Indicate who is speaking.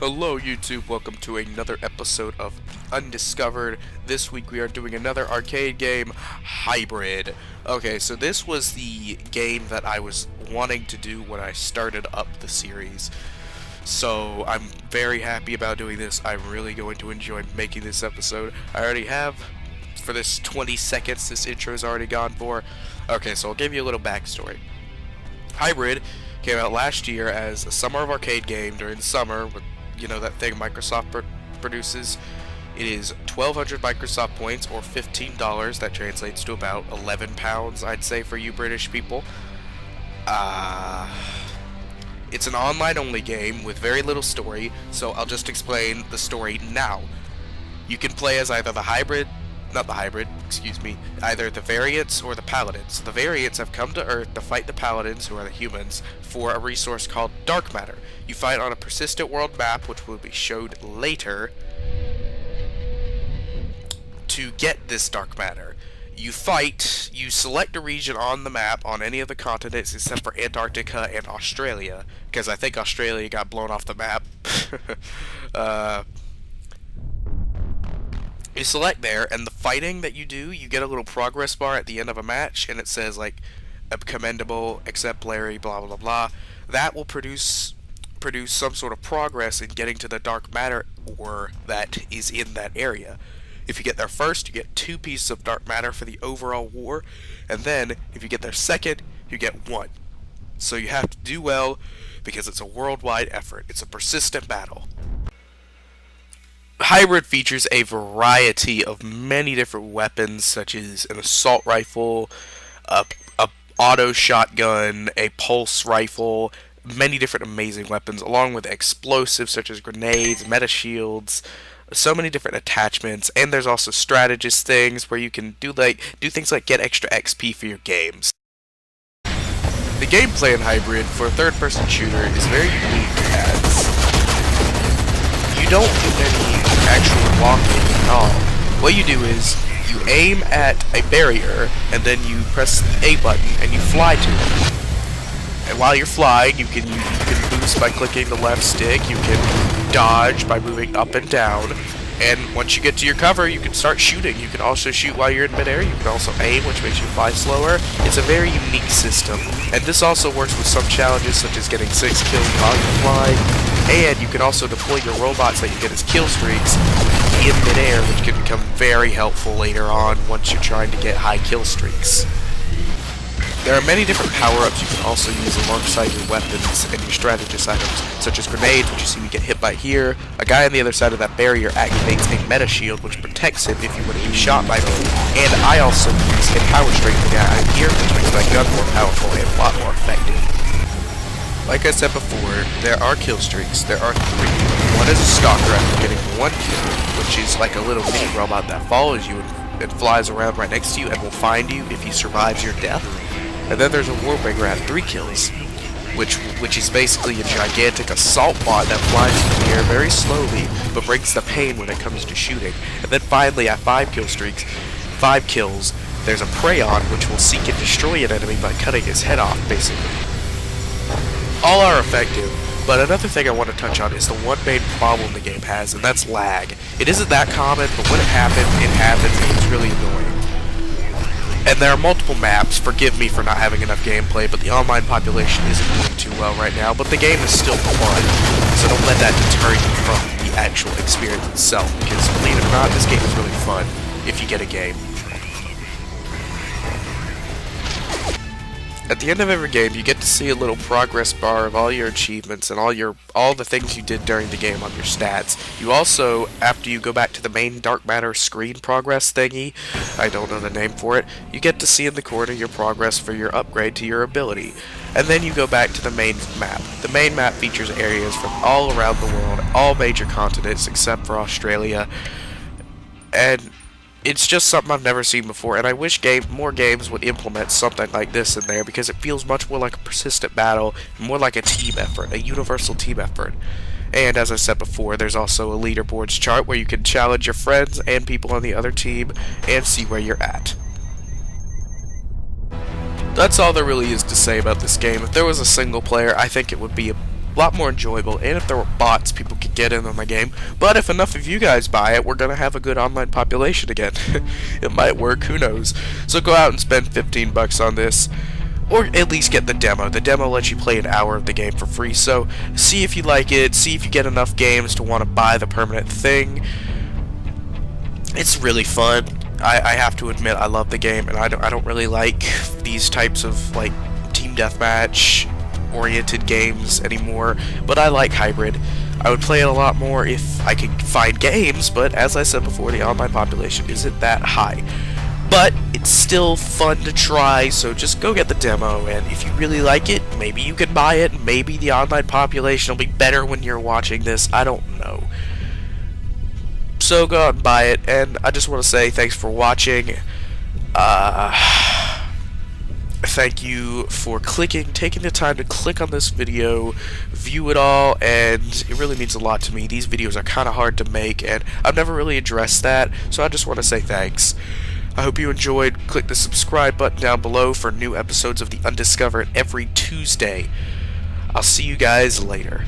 Speaker 1: Hello YouTube, welcome to another episode of Undiscovered. This week we are doing another arcade game, Hybrid. Okay, so this was the game that I was wanting to do when I started up the series. So I'm very happy about doing this. I'm really going to enjoy making this episode. I already have, for this 20 seconds, this intro is already gone for. Okay, so I'll give you a little backstory. Hybrid came out last year as a summer of arcade game during the summer with, you know, that thing Microsoft produces. It is 1,200 Microsoft points, or $15. That translates to about 11 pounds, I'd say, for you British people. It's an online-only game with very little story, so I'll just explain the story now. You can play as either either the variants or the paladins. The variants have come to Earth to fight the paladins, who are the humans, for a resource called dark matter. You fight on a persistent world map, which will be showed later, to get this dark matter. You fight, you select a region on the map on any of the continents except for Antarctica and Australia, because I think Australia got blown off the map. You select there, and the fighting that you do, you get a little progress bar at the end of a match, and it says, like, commendable, exemplary, blah blah blah. That will produce some sort of progress in getting to the dark matter ore that is in that area. If you get there first, you get 2 pieces of dark matter for the overall war, and then, if you get there second, you get 1. So you have to do well, because it's a worldwide effort. It's a persistent battle. Hybrid features a variety of many different weapons, such as an assault rifle, a auto shotgun, a pulse rifle, many different amazing weapons, along with explosives such as grenades, meta shields, so many different attachments. And there's also strategist things where you can do things like get extra XP for your games. The gameplay in Hybrid for a third-person shooter is very unique, as you don't do any actual walking at all. What you do is you aim at a barrier, and then you press the A button and you fly to it. And while you're flying, you can boost by clicking the left stick, you can dodge by moving up and down, and once you get to your cover, you can start shooting. You can also shoot while you're in midair. You can also aim, which makes you fly slower. It's a very unique system, and this also works with some challenges, such as getting 6 kills while you're flying. And you can also deploy your robots that you get as kill streaks in midair, which can become very helpful later on once you're trying to get high kill streaks. There are many different power-ups you can also use alongside your weapons and your strategist items, such as grenades, which you see me get hit by here. A guy on the other side of that barrier activates a meta shield, which protects him if you were to be shot by them. And I also use a power strength guy here, which makes my gun more powerful and a lot more effective. Like I said before, there are kill streaks. There are 3. One is a stalker after getting 1 kill, which is like a little mini robot that follows you and flies around right next to you and will find you if you survive your death. And then there's a warbringer at 3 kills, which is basically a gigantic assault bot that flies in the air very slowly, but brings the pain when it comes to shooting. And then finally, at 5 kills, there's a Praeon, which will seek and destroy an enemy by cutting his head off, basically. All are effective, but another thing I want to touch on is the one main problem the game has, and that's lag. It isn't that common, but when it happens, and it's really annoying. And there are multiple maps. Forgive me for not having enough gameplay, but the online population isn't doing too well right now, but the game is still fun, so don't let that deter you from the actual experience itself, because believe it or not, this game is really fun if you get a game. At the end of every game, you get to see a little progress bar of all your achievements and all the things you did during the game on your stats. You also, after you go back to the main dark matter screen progress thingy, I don't know the name for it, you get to see in the corner your progress for your upgrade to your ability. And then you go back to the main map. The main map features areas from all around the world, all major continents except for Australia, and it's just something I've never seen before, and I wish more games would implement something like this in there, because it feels much more like a persistent battle, more like a team effort, a universal team effort. And as I said before, there's also a leaderboards chart where you can challenge your friends and people on the other team and see where you're at. That's all there really is to say about this game. If there was a single player, I think it would be a lot more enjoyable, and if there were bots, people could get in on the game. But if enough of you guys buy it, we're gonna have a good online population again. It might work, who knows. So go out and spend 15 bucks on this, or at least get the demo. The demo lets you play an hour of the game for free, so see if you like it, see if you get enough games to want to buy the permanent thing. It's really fun. I have to admit, I love the game, and I don't really like these types of like team deathmatch oriented games anymore, but I like hybrid. I would play it a lot more if I could find games, but as I said before, the online population isn't that high. But it's still fun to try, so just go get the demo, and if you really like it, maybe you can buy it. Maybe the online population will be better when you're watching this. I don't know. So go out and buy it, and I just want to say thanks for watching. Thank you for taking the time to click on this video, view it all, and it really means a lot to me. These videos are kind of hard to make, and I've never really addressed that, so I just want to say thanks. I hope you enjoyed. Click the subscribe button down below for new episodes of the Undiscovered every Tuesday. I'll see you guys later.